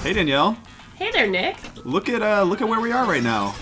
Hey Danielle. Hey there, Nick. Look at where we are right now.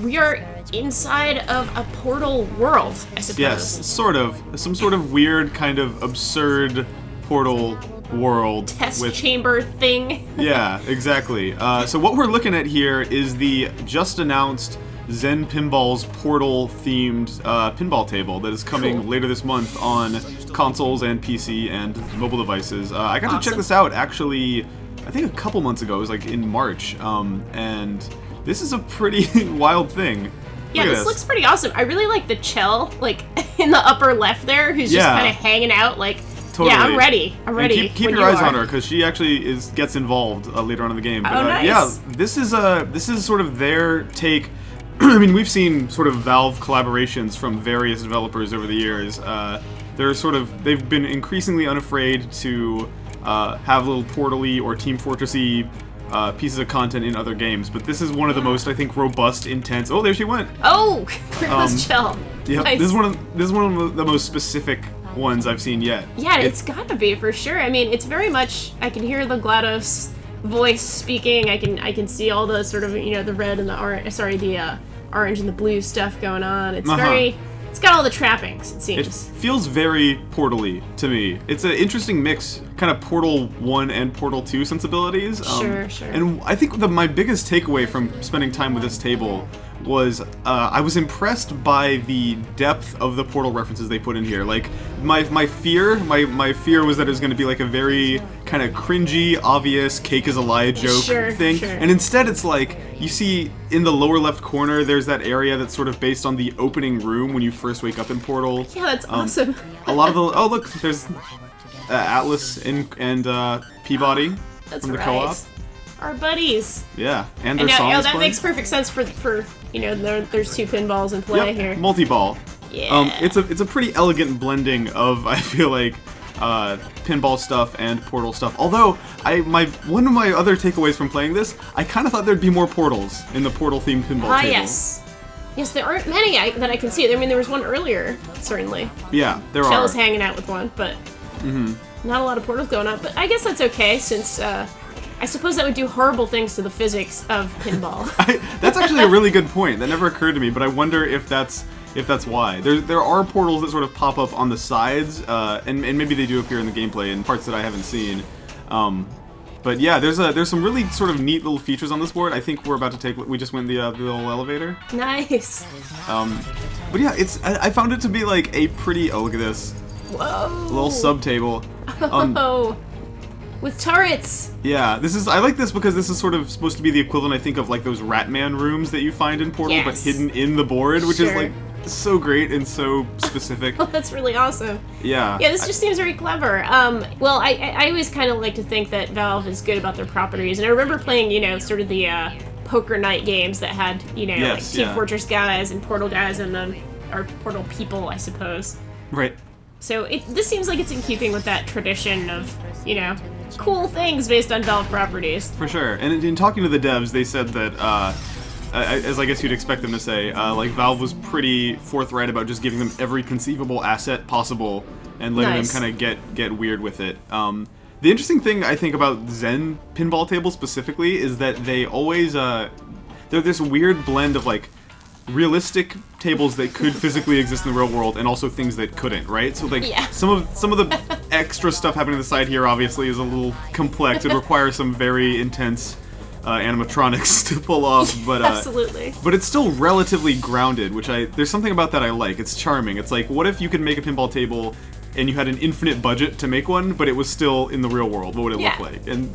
We are inside of a portal world, I suppose. Yes, sort of. Some sort of weird, kind of absurd portal world. Test chamber thing. Yeah, exactly. So what we're looking at here is the just announced Zen Pinball's portal-themed pinball table that is coming later this month on consoles and PC and mobile devices. I got to check this out, actually, I think a couple months ago. It was like in March, and this is a pretty wild thing. Yeah, this looks pretty awesome. I really like the Chell, like, in the upper left there, who's just kind of hanging out, like, totally. Yeah, I'm ready. I'm ready. And keep your eyes on her, because she actually gets involved later on in the game. But, nice. Yeah, this is sort of their take. I mean, we've seen sort of Valve collaborations from various developers over the years. They've been increasingly unafraid to have little Portal-y or Team Fortress-y pieces of content in other games, but this is one of the most, I think, robust, intense. Oh, there she went. Oh, there goes Chell. Yeah, nice. This is one of the most specific ones I've seen yet. Yeah, it's gotta be for sure. I mean, it's very much. I can hear the GLaDOS voice speaking. I can see all the sort of the red and the orange. Sorry, the orange and the blue stuff going on. It's very. It's got all the trappings, it seems. It feels very Portal-y to me. It's an interesting mix, kind of Portal 1 and Portal 2 sensibilities. Sure. And I think my biggest takeaway from spending time with this table was I was impressed by the depth of the Portal references they put in here. Like, my fear was that it was going to be like a very kind of cringy, obvious cake is a lie joke thing. Sure. And instead it's like, you see in the lower left corner, there's that area that's sort of based on the opening room when you first wake up in Portal. Yeah, that's awesome. A lot of the... Oh, look, there's Atlas and Peabody from the co-op. Our buddies. Yeah, and their songs. Yeah, that makes perfect sense for there's two pinballs in play here. Multi-ball. Yeah. It's a pretty elegant blending of, I feel like, pinball stuff and Portal stuff. Although one of my other takeaways from playing this, I kind of thought there'd be more portals in the Portal-themed pinball table. Yes, there aren't many that I can see. I mean, there was one earlier, certainly. Yeah, there are. Shell's hanging out with one, but not a lot of portals going on. But I guess that's okay, since I suppose that would do horrible things to the physics of pinball. That's actually a really good point. That never occurred to me, but I wonder if that's why. There are portals that sort of pop up on the sides, and maybe they do appear in the gameplay in parts that I haven't seen. But yeah, there's some really sort of neat little features on this board. I think we're about to we just went the little elevator. Nice. But yeah, I found it to be like a pretty, oh, look at this. Whoa. Little sub table. With turrets. Yeah, I like this because this is sort of supposed to be the equivalent, I think, of like those Ratman rooms that you find in Portal, but hidden in the board, which is like so great and so specific. Oh, that's really awesome. Yeah. Yeah, this just seems very clever. Well, I always kind of like to think that Valve is good about their properties, and I remember playing, sort of the poker night games that had, like Team Fortress guys and Portal guys and or Portal people, I suppose. Right. So this seems like it's in keeping with that tradition of, cool things based on Valve properties. For sure. And in talking to the devs, they said that, as I guess you'd expect them to say, like Valve was pretty forthright about just giving them every conceivable asset possible and letting them kind of get weird with it. The interesting thing I think about Zen pinball tables specifically is that they always they're this weird blend of like realistic tables that could physically exist in the real world and also things that couldn't, right? So like some of the extra stuff happening on the side here obviously is a little complex. It requires some very intense animatronics to pull off, but absolutely. But it's still relatively grounded, which there's something about that I like. It's charming. It's like, what if you could make a pinball table and you had an infinite budget to make one, but it was still in the real world? What would it look like? And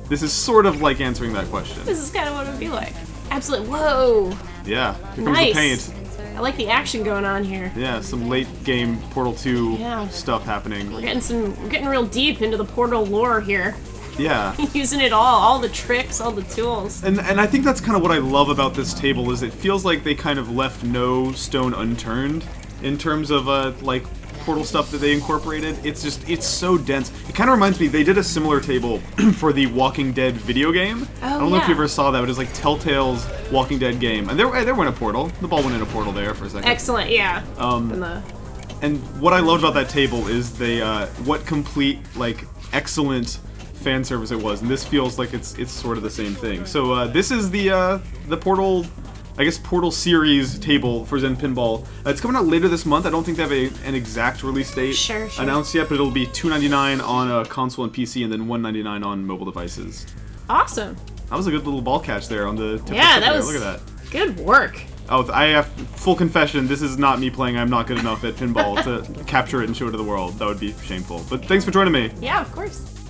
this is sort of like answering that question. This is kind of what it would be like. Absolutely. Whoa. Yeah, here comes the paint. I like the action going on here. Yeah, some late game Portal 2 stuff happening. We're getting real deep into the Portal lore here. Yeah. Using it all the tricks, all the tools. And I think that's kind of what I love about this table is it feels like they kind of left no stone unturned in terms of like Portal stuff that they incorporated. It's so dense. It kind of reminds me, they did a similar table for the Walking Dead video game. Oh, I don't know if you ever saw that, but it was like Telltale's Walking Dead game. And there went a portal. The ball went in a portal there for a second. Excellent, yeah. And what I loved about that table is what complete, like, excellent fan service it was, and this feels like it's sort of the same thing. So this is the Portal, I guess, Portal series table for Zen Pinball. It's coming out later this month. I don't think they have an exact release date announced yet, but it'll be $2.99 on a console and PC, and then $1.99 on mobile devices. Awesome. That was a good little ball catch there on the tip. Yeah, that was. Look at that. Good work. Oh, I have full confession. This is not me playing. I'm not good enough at pinball to capture it and show it to the world. That would be shameful. But thanks for joining me. Yeah, of course.